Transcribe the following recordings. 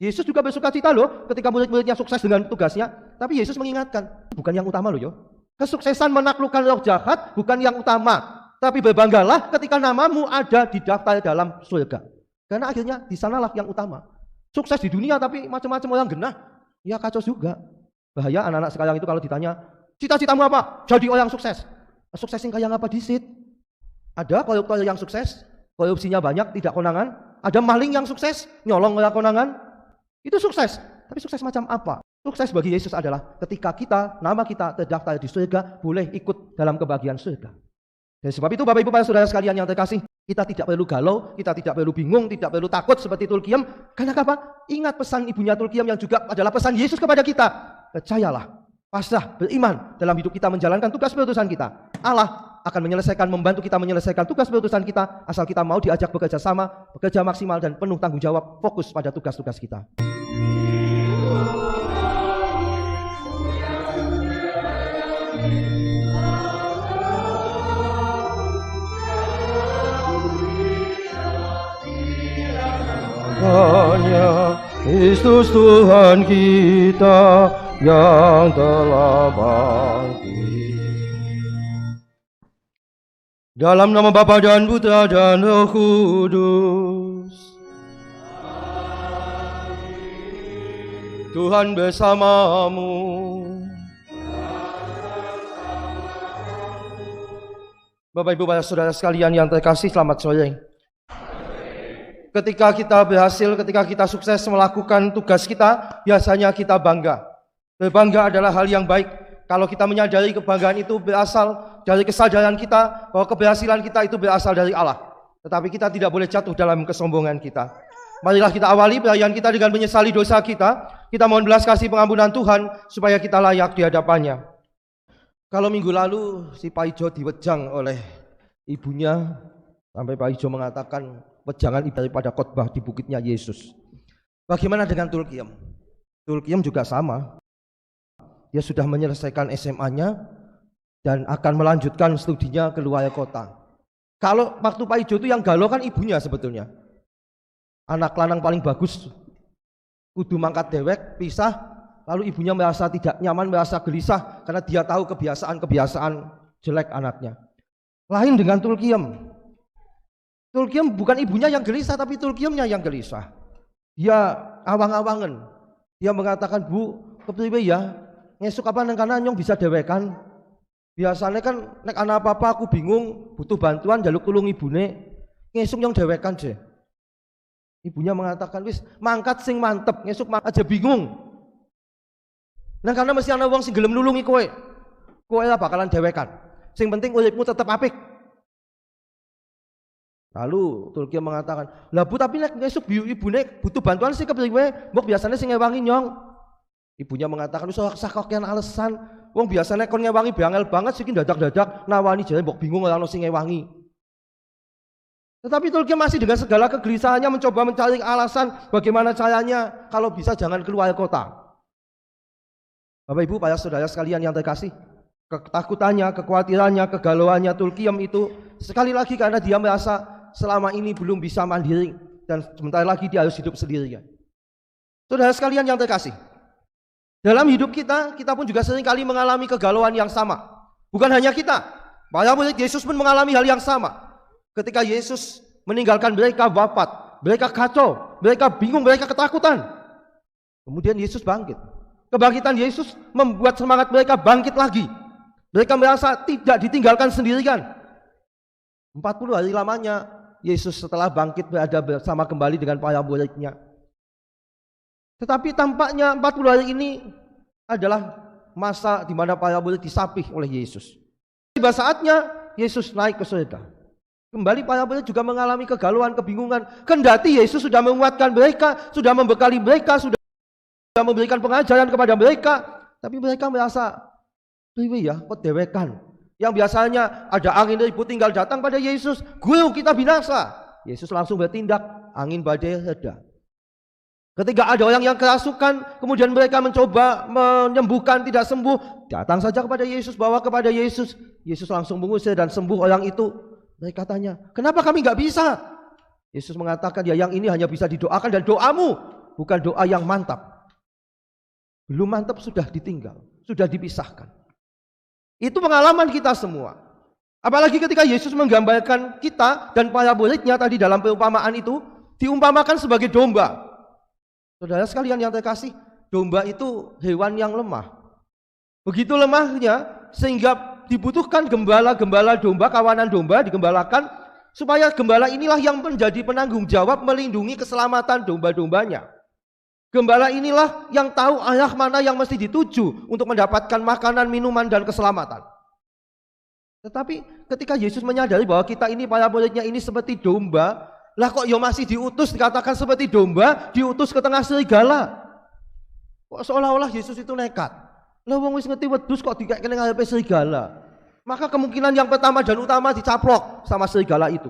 Yesus juga bersuka cita loh ketika murid-muridnya sukses dengan tugasnya. Tapi Yesus mengingatkan, bukan yang utama loh yo. Kesuksesan menaklukkan roh jahat bukan yang utama. Tapi berbanggalah ketika namamu ada di daftar dalam surga. Karena akhirnya di sanalah yang utama. Sukses di dunia tapi macam-macam orang genah. Ya kacau juga. Bahaya anak-anak sekarang itu kalau ditanya, cita-citamu apa? Jadi orang sukses. Sukses yang kayak apa disit? Ada koruptor yang sukses, korupsinya banyak, tidak konangan. Ada maling yang sukses, nyolong orang konangan. Itu sukses. Tapi sukses macam apa? Sukses bagi Yesus adalah ketika nama kita terdaftar di surga, boleh ikut dalam kebahagiaan surga. Dan sebab itu Bapak Ibu para saudara sekalian yang terkasih, kita tidak perlu galau, kita tidak perlu bingung, tidak perlu takut seperti Tulkiam. Karena apa? Ingat pesan ibunya Tulkiam yang juga adalah pesan Yesus kepada kita. Percayalah, pasrah, beriman dalam hidup kita menjalankan tugas perutusan kita. Allah akan membantu kita menyelesaikan tugas perutusan kita, asal kita mau diajak bekerja sama, bekerja maksimal dan penuh tanggung jawab, fokus pada tugas-tugas kita. Hanya Kristus Tuhan kita yang telah bangkit. Dalam nama Bapa dan Putra dan Roh Kudus. Tuhan bersamamu. Bapak Ibu para saudara sekalian yang terkasih, selamat sore. Ketika kita berhasil, ketika kita sukses melakukan tugas kita, biasanya kita bangga. Berbangga adalah hal yang baik. Kalau kita menyadari kebanggaan itu berasal dari kesadaran kita bahwa keberhasilan kita itu berasal dari Allah. Tetapi kita tidak boleh jatuh dalam kesombongan kita. Marilah kita awali perayaan kita dengan menyesali dosa kita. Kita mohon belas kasih pengampunan Tuhan supaya kita layak di hadapannya. Kalau minggu lalu si Pak Ijo diwejang oleh ibunya sampai Pak Ijo mengatakan wejangan daripada khotbah di bukitnya Yesus. Bagaimana dengan Tulkiam? Tulkiam juga sama. Dia sudah menyelesaikan SMA-nya dan akan melanjutkan studinya ke luar kota. Kalau waktu Pak Ijo itu yang galau kan ibunya sebetulnya. Anak lanang paling bagus kudu mangkat dewek, pisah, lalu ibunya merasa tidak nyaman, merasa gelisah karena dia tahu kebiasaan-kebiasaan jelek anaknya. Lain dengan Tulkiam. Tulkiam bukan ibunya yang gelisah, tapi Tulkiamnya yang gelisah. Dia awang-awangan. Dia mengatakan, Bu, kepriwe ya? Ngesuk apa nang kana nyong bisa dewekan? Biasanya kan nek ana apa-apa aku bingung, butuh bantuan jaluk tulung ibune. Ngesuk nyong dewekan je. Ibunya mengatakan, wis mangkat sing mantep, ngesuk aja bingung. Nang kana mesti ana wong sing gelem nulungi kowe. Kowe lah bakalan dewekan. Sing penting uripmu tetep apik. Lalu Tulkiam mengatakan, lah Bu tapi nek ngesuk ibune butuh bantuan sih kepriwe? Mbok biasanya sing ngewangi nyong. Ibunya mengatakan, wis sak kokian alasan. Wong biasanya kon ngewangi bangel banget sih dadak-dadak nawani jare mbok bingung ora ono sing ngewangi. Tetapi Tulkiam masih dengan segala kegelisahannya mencoba mencari alasan bagaimana caranya kalau bisa jangan keluar kota. Bapak Ibu para saudara sekalian yang terkasih, ketakutannya, kekhawatirannya, kegalauannya Tulkiam itu sekali lagi karena dia merasa selama ini belum bisa mandiri dan sebentar lagi dia harus hidup sendirian. Saudara sekalian yang terkasih, dalam hidup kita pun juga seringkali mengalami kegalauan yang sama. Bukan hanya kita, para murid Yesus pun mengalami hal yang sama. Ketika Yesus meninggalkan mereka wafat, mereka kacau, mereka bingung, mereka ketakutan. Kemudian Yesus bangkit. Kebangkitan Yesus membuat semangat mereka bangkit lagi. Mereka merasa tidak ditinggalkan sendirian. 40 hari lamanya Yesus setelah bangkit berada bersama kembali dengan para muridnya. Tetapi tampaknya 40 hari ini adalah masa di mana para murid disapih oleh Yesus. Tiba saatnya Yesus naik ke surga. Kembali para murid juga mengalami kegalauan, kebingungan. Kendati Yesus sudah menguatkan mereka, sudah membekali mereka, sudah memberikan pengajaran kepada mereka, tapi mereka merasa, "Priwe ya, kok dewekan?" Yang biasanya ada angin ribut tinggal datang pada Yesus, "Guru, kita binasa." Yesus langsung bertindak, angin badai reda. Ketika ada orang yang kerasukan, kemudian mereka mencoba menyembuhkan, tidak sembuh, datang saja kepada Yesus, bawa kepada Yesus. Yesus langsung mengusir dan sembuh orang itu. Mereka tanya, "Kenapa kami nggak bisa?" Yesus mengatakan, "Ya yang ini hanya bisa didoakan dan doamu bukan doa yang mantap. Belum mantap sudah ditinggal, sudah dipisahkan. Itu pengalaman kita semua. Apalagi ketika Yesus menggambarkan kita dan para muridnya tadi dalam perumpamaan itu, diumpamakan sebagai domba. Saudara sekalian yang terkasih, domba itu hewan yang lemah. Begitu lemahnya sehingga dibutuhkan gembala-gembala domba, kawanan domba digembalakan supaya gembala inilah yang menjadi penanggung jawab melindungi keselamatan domba-dombanya. Gembala inilah yang tahu arah mana yang mesti dituju untuk mendapatkan makanan, minuman, dan keselamatan. Tetapi ketika Yesus menyadari bahwa kita ini para muridnya ini seperti domba, lah kok ya masih diutus dikatakan seperti domba, diutus ke tengah serigala. Kok seolah-olah Yesus itu nekat. Lah wong wis ngerti wedhus kok dikek kene ngarepe serigala. Maka kemungkinan yang pertama dan utama dicaplok sama serigala itu.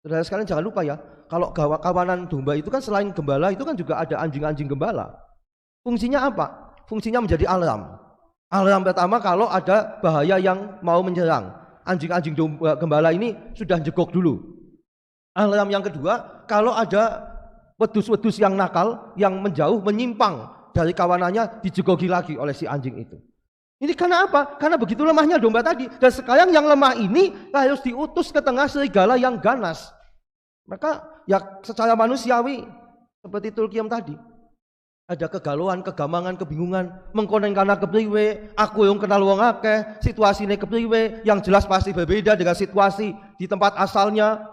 Saudara sekalian jangan lupa ya, kalau kawanan domba itu kan selain gembala itu kan juga ada anjing-anjing gembala. Fungsinya apa? Fungsinya menjadi alarm. Alarm pertama kalau ada bahaya yang mau menyerang. Anjing-anjing gembala ini sudah jegok dulu. Alarm yang kedua, kalau ada wedus-wedus yang nakal, yang menjauh, menyimpang dari kawanannya, dijegoki lagi oleh si anjing itu. Ini karena apa? Karena begitu lemahnya domba tadi. Dan sekarang yang lemah ini harus diutus ke tengah serigala yang ganas. Maka ya secara manusiawi, seperti Tulkiam tadi, ada kegalauan, kegamangan, kebingungan, mengkoneng karena kepriwe, aku yang kenal wong akeh, situasinya kepriwe, yang jelas pasti berbeda dengan situasi di tempat asalnya.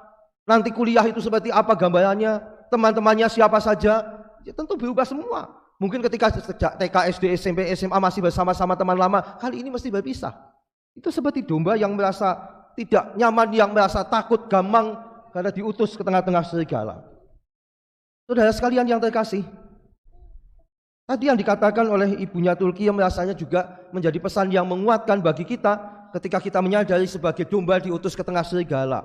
Nanti kuliah itu seperti apa gambarannya, teman-temannya siapa saja, ya tentu berubah semua. Mungkin ketika sejak TK, SD, SMP, SMA masih bersama-sama teman lama, kali ini mesti berpisah. Itu seperti domba yang merasa tidak nyaman, yang merasa takut, gamang, karena diutus ke tengah-tengah serigala. Saudara sekalian yang terkasih, tadi yang dikatakan oleh ibunya Tulkiam rasanya juga menjadi pesan yang menguatkan bagi kita ketika kita menyadari sebagai domba diutus ke tengah serigala.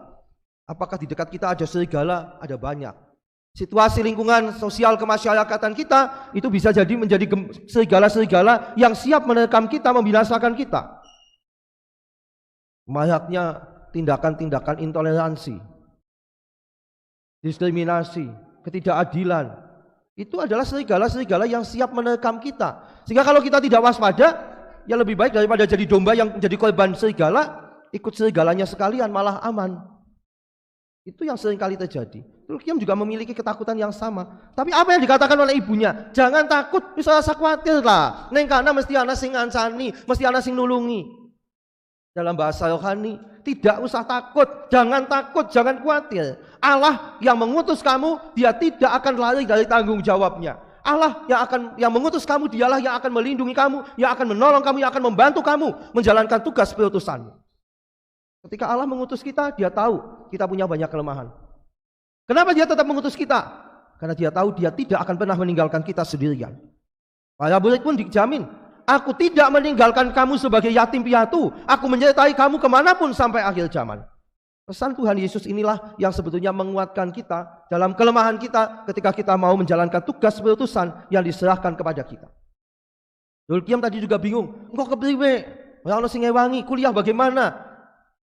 Apakah di dekat kita ada serigala? Ada banyak. Situasi lingkungan sosial kemasyarakatan kita itu bisa jadi menjadi serigala-serigala yang siap menerkam kita, membinasakan kita. Banyaknya tindakan-tindakan intoleransi, diskriminasi, ketidakadilan. Itu adalah serigala-serigala yang siap menerkam kita. Sehingga kalau kita tidak waspada, ya lebih baik daripada jadi domba yang menjadi korban serigala, ikut serigalanya sekalian malah aman. Itu yang sering kali terjadi. Tulkiam juga memiliki ketakutan yang sama. Tapi apa yang dikatakan oleh ibunya? Jangan takut, misalnya khawatir lah. Neng kana mesti ana sing ngancani, mesti ana sing nulungi. Dalam bahasa rohani, tidak usah takut, jangan khawatir. Allah yang mengutus kamu, dia tidak akan lari dari tanggung jawabnya. Allah yang mengutus kamu, dialah yang akan melindungi kamu, yang akan menolong kamu, yang akan membantu kamu menjalankan tugas perutusanmu. Ketika Allah mengutus kita, dia tahu kita punya banyak kelemahan. Kenapa dia tetap mengutus kita? Karena dia tahu dia tidak akan pernah meninggalkan kita sendirian. Para murid pun dijamin, aku tidak meninggalkan kamu sebagai yatim piatu. Aku menyertai kamu kemanapun sampai akhir zaman. Pesan Tuhan Yesus inilah yang sebetulnya menguatkan kita dalam kelemahan kita ketika kita mau menjalankan tugas perutusan yang diserahkan kepada kita. Tulkiam tadi juga bingung, engkau kepriwe? Orang sing ngewangi, kuliah bagaimana?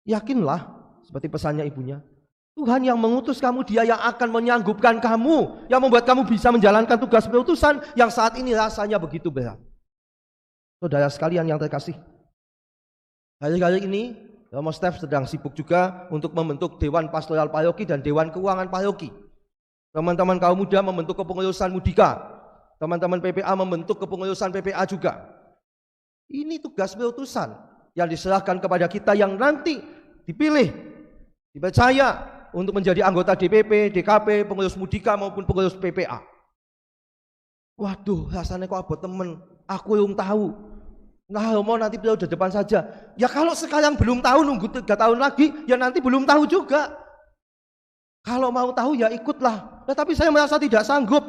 Yakinlah, seperti pesannya ibunya, Tuhan yang mengutus kamu, dia yang akan menyanggupkan kamu, yang membuat kamu bisa menjalankan tugas perutusan yang saat ini rasanya begitu berat. Saudara sekalian yang terkasih, hari-hari ini Romo Stef sedang sibuk juga untuk membentuk Dewan Pastoral Paroki dan Dewan Keuangan Paroki. Teman-teman kaum muda membentuk kepengurusan Mudika, teman-teman PPA membentuk kepengurusan PPA juga. Ini tugas perutusan yang diserahkan kepada kita yang nanti dipilih, dipercaya untuk menjadi anggota DPP, DKP, pengurus Mudika maupun pengurus PPA. Waduh, rasanya kok abot temen, aku belum tahu. Nah, mau nanti periode depan saja. Ya kalau sekarang belum tahu, nunggu 3 tahun lagi, ya nanti belum tahu juga. Kalau mau tahu ya ikutlah. Tetapi saya merasa tidak sanggup.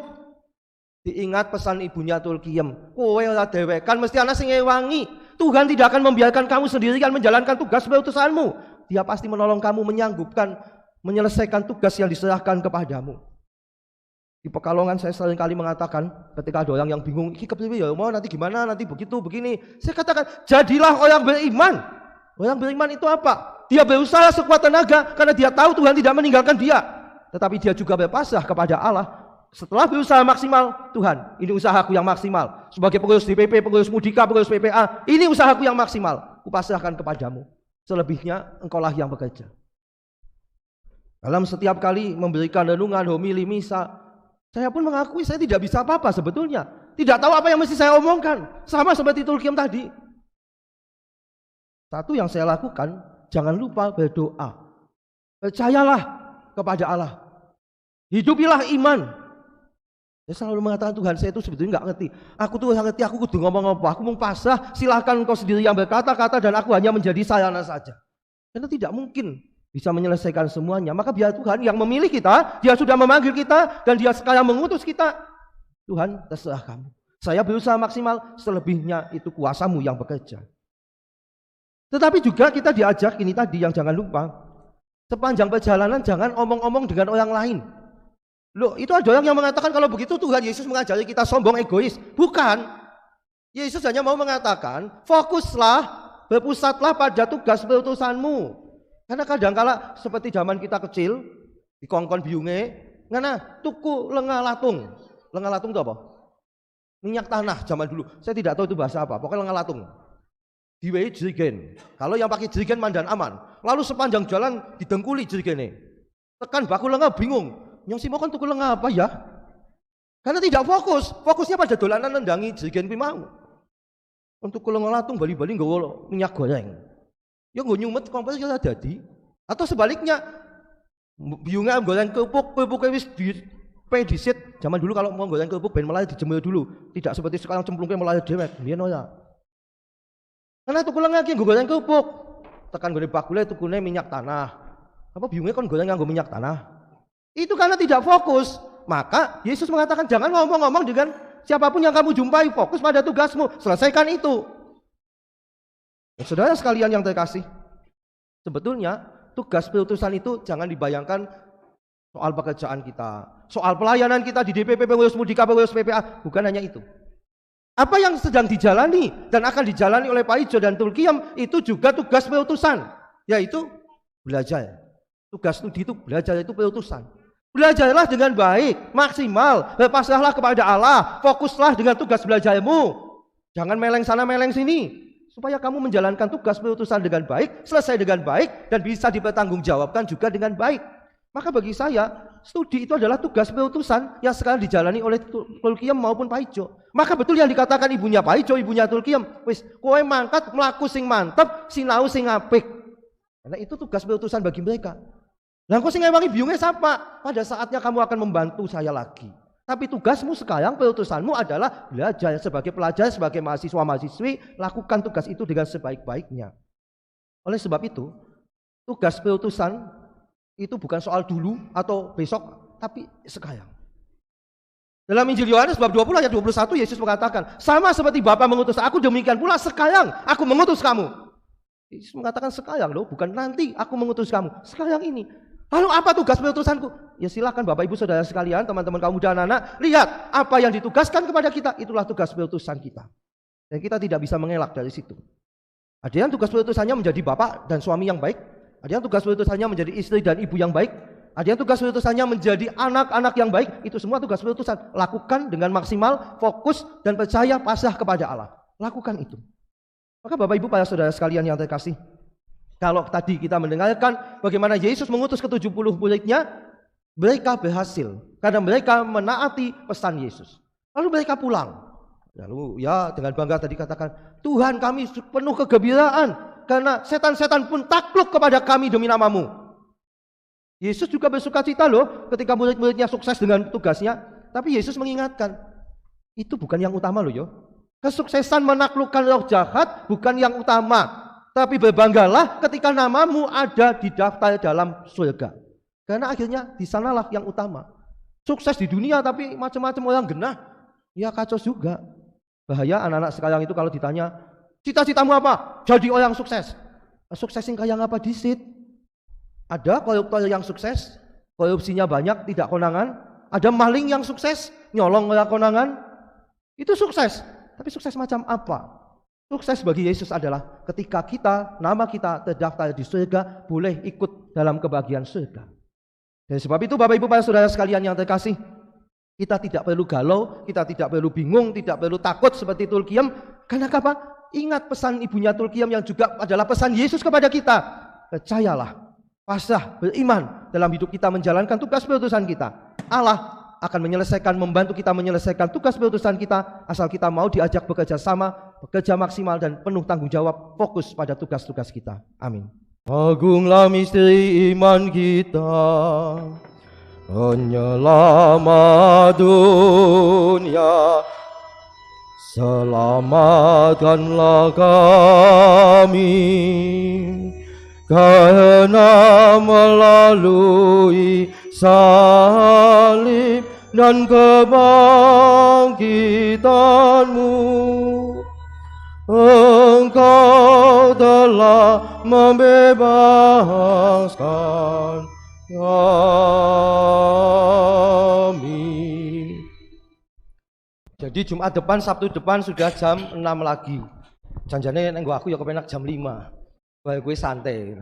Diingat pesan ibunya Tulkiam, kowe ora dewekan mesti ana sing ngewangi. Tuhan tidak akan membiarkan kamu sendirian menjalankan tugas perutusanmu. Dia pasti menolong kamu menyanggupkan, menyelesaikan tugas yang diserahkan kepadamu. Di Pekalongan saya sering kali mengatakan ketika ada orang yang bingung, iki kepriwe ya mau nanti gimana, nanti begitu, begini. Saya katakan, jadilah orang beriman. Orang beriman itu apa? Dia berusaha sekuat tenaga karena dia tahu Tuhan tidak meninggalkan dia. Tetapi dia juga berpasrah kepada Allah. Setelah berusaha maksimal, Tuhan, ini usahaku yang maksimal. Sebagai pengurus DPP, pengurus Mudika, pengurus PPA, ini usahaku yang maksimal. Kupasrahkan kepadamu. Selebihnya engkaulah yang bekerja. Dalam setiap kali memberikan renungan, homili, misa, saya pun mengakui saya tidak bisa apa-apa sebetulnya. Tidak tahu apa yang mesti saya omongkan. Sama seperti Tulkiam tadi. Satu yang saya lakukan, jangan lupa berdoa. Percayalah kepada Allah. Hidupilah iman. Saya selalu mengatakan Tuhan, saya itu sebetulnya nggak ngerti. Aku tuh nggak ngerti, aku kudu ngomong apa. Aku mau pasrah, silahkan engkau sendiri yang berkata-kata dan aku hanya menjadi sarana saja. Karena tidak mungkin bisa menyelesaikan semuanya. Maka biar Tuhan yang memilih kita, Dia sudah memanggil kita dan Dia sekarang mengutus kita. Tuhan, terserah kamu. Saya berusaha maksimal, selebihnya itu kuasamu yang bekerja. Tetapi juga kita diajak ini tadi yang jangan lupa. Sepanjang perjalanan jangan omong-omong dengan orang lain. Loh, itu ada orang yang mengatakan kalau begitu Tuhan Yesus mengajari kita sombong, egois. Bukan. Yesus hanya mau mengatakan, fokuslah, berpusatlah pada tugas perutusanmu. Karena kadang-kala seperti zaman kita kecil, di kongkon biunge, ngana tuku lengah latung. Lengah latung itu apa? Minyak tanah zaman dulu. Saya tidak tahu itu bahasa apa, pokoknya lengah latung. Diwei jerigen. Kalau yang pakai jerigen mandan aman. Lalu sepanjang jalan didengkuli jerigene. Tekan baku lengah bingung. Yang si mau kan tuku lengah apa ya? Karena tidak fokus. Fokusnya pada dolanan nendangi jerigen pi mau. Untuk lengah latung bali-bali nggawa minyak goreng. Ya nggo nyumet kompres ya dadi. Atau sebaliknya biunge goreng kerupuk wis disit. Zaman dulu kalau mau goreng kerupuk ben mulai dijemur dulu. Tidak seperti sekarang cemplungnya mulai dewek. Biyen ya. Karena tuku lengah ki nggo goreng kerupuk. Tekan gone bakule tukune minyak tanah. Apa biunge kon goreng nganggo minyak tanah? Itu karena tidak fokus. Maka Yesus mengatakan jangan ngomong-ngomong dengan siapapun yang kamu jumpai, fokus pada tugasmu, selesaikan itu. Dan saudara sekalian yang terkasih, sebetulnya tugas perutusan itu jangan dibayangkan soal pekerjaan kita, soal pelayanan kita di DPP, pengurus Mudika, pengurus PPA, bukan hanya itu. Apa yang sedang dijalani dan akan dijalani oleh Pak Ijo dan Tulkiam itu juga tugas perutusan, yaitu belajar. Tugas studi itu belajar, itu perutusan. Belajarlah dengan baik, maksimal, berpasrahlah kepada Allah, fokuslah dengan tugas belajarmu. Jangan meleng sana meleng sini, supaya kamu menjalankan tugas perutusan dengan baik, selesai dengan baik, dan bisa dipertanggungjawabkan juga dengan baik. Maka bagi saya, studi itu adalah tugas perutusan yang sekarang dijalani oleh Tulkiam maupun Pak Ijo. Maka betul yang dikatakan ibunya Pak Ijo, ibunya Tulkiam, wis kowe mangkat mlaku sing mantep, sinau sing apik. Karena itu tugas perutusan bagi mereka. Lah kok sing ngewangi biunge sapa? Pada saatnya kamu akan membantu saya lagi. Tapi tugasmu sekarang, perutusanmu adalah belajar sebagai pelajar, sebagai mahasiswa-mahasiswi, lakukan tugas itu dengan sebaik-baiknya. Oleh sebab itu, tugas perutusan itu bukan soal dulu atau besok, tapi sekarang. Dalam Injil Yohanes bab 20 ayat 21 Yesus mengatakan, sama seperti Bapa mengutus aku, demikian pula sekarang aku mengutus kamu. Yesus mengatakan sekarang loh, bukan nanti aku mengutus kamu, sekarang ini. Lalu apa tugas perutusanku? Ya silakan Bapak Ibu Saudara sekalian, teman-teman kaum muda anak-anak, lihat apa yang ditugaskan kepada kita, itulah tugas perutusan kita. Dan kita tidak bisa mengelak dari situ. Ada yang tugas perutusannya menjadi bapak dan suami yang baik, ada yang tugas perutusannya menjadi istri dan ibu yang baik, ada yang tugas perutusannya menjadi anak-anak yang baik. Itu semua tugas perutusan. Lakukan dengan maksimal, fokus dan percaya, pasrah kepada Allah. Lakukan itu. Maka Bapak Ibu para saudara sekalian yang terkasih, kalau tadi kita mendengarkan bagaimana Yesus mengutus ke-70 muridnya, mereka berhasil karena mereka menaati pesan Yesus. Lalu mereka pulang. Lalu ya dengan bangga tadi katakan, Tuhan kami penuh kegembiraan karena setan-setan pun takluk kepada kami demi namamu. Yesus juga bersuka cita loh ketika murid-muridnya sukses dengan tugasnya. Tapi Yesus mengingatkan, itu bukan yang utama loh yo. Kesuksesan menaklukkan roh jahat bukan yang utama. Tapi berbanggalah ketika namamu ada di daftar dalam surga. Karena akhirnya di sanalah yang utama. Sukses di dunia tapi macam-macam orang genah, ya kacau juga. Bahaya anak-anak sekarang itu kalau ditanya, cita-citamu apa? Jadi orang sukses. Sukses yang kayak apa disit? Ada koruptor yang sukses, korupsinya banyak, tidak konangan. Ada maling yang sukses, nyolong orang konangan. Itu sukses. Tapi sukses macam apa? Sukses bagi Yesus adalah ketika kita, nama kita terdaftar di surga, boleh ikut dalam kebahagiaan surga. Dan sebab itu Bapak Ibu para saudara sekalian yang terkasih, Kita tidak perlu galau, kita tidak perlu bingung, tidak perlu takut seperti Tulkiam. Karena apa? Ingat pesan ibunya Tulkiam yang juga adalah pesan Yesus kepada kita. Percayalah, pasrah, beriman dalam hidup kita menjalankan tugas perutusan kita. Allah akan menyelesaikan, membantu kita menyelesaikan tugas perutusan kita, asal kita mau diajak bekerja sama, bekerja maksimal dan penuh tanggung jawab, fokus pada tugas-tugas kita. Amin. Agunglah misteri iman kita, penyelamat dunia, selamatkanlah kami, karena melalui salib dan kebangkitan-Mu, Engkau telah membebaskan kami. Jadi Jumat depan, Sabtu depan sudah jam 6 lagi. Janjane nenggo aku ya kepenak jam 5. Wah, gue santai.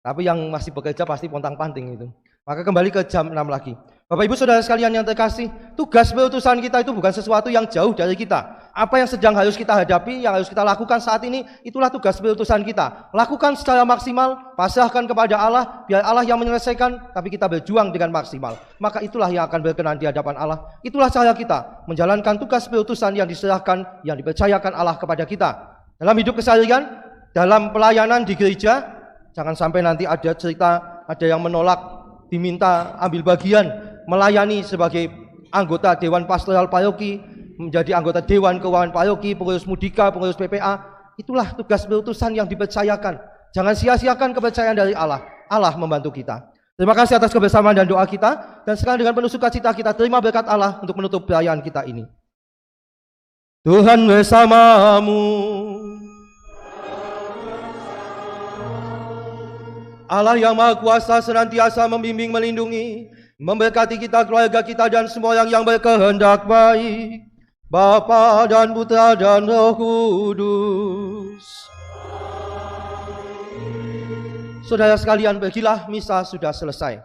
Tapi yang masih bekerja pasti pontang-panting itu. Maka kembali ke jam 6 lagi. Bapak Ibu Saudara sekalian yang terkasih, tugas perutusan kita itu bukan sesuatu yang jauh dari kita. Apa yang sedang harus kita hadapi, yang harus kita lakukan saat ini, itulah tugas perutusan kita. Lakukan secara maksimal, pasrahkan kepada Allah, biar Allah yang menyelesaikan, tapi kita berjuang dengan maksimal. Maka itulah yang akan berkenan di hadapan Allah. Itulah cara kita menjalankan tugas perutusan yang diserahkan, yang dipercayakan Allah kepada kita. Dalam hidup keseharian, dalam pelayanan di gereja, jangan sampai nanti ada cerita, ada yang menolak, diminta ambil bagian, melayani sebagai anggota Dewan Pastoral Paroki, menjadi anggota Dewan Keuangan Paroki, pengurus Mudika, pengurus PPA. Itulah tugas perutusan yang dipercayakan. Jangan sia-siakan kepercayaan dari Allah. Allah membantu kita. Terima kasih atas kebersamaan dan doa kita. Dan sekarang dengan penuh sukacita kita terima berkat Allah untuk menutup perayaan kita ini. Tuhan bersamamu. Allah yang Maha Kuasa senantiasa membimbing, melindungi, memberkati kita, keluarga kita, dan semua orang yang berkehendak baik. Bapa dan Putra dan Roh Kudus. Saudara sekalian, pergilah, misa sudah selesai.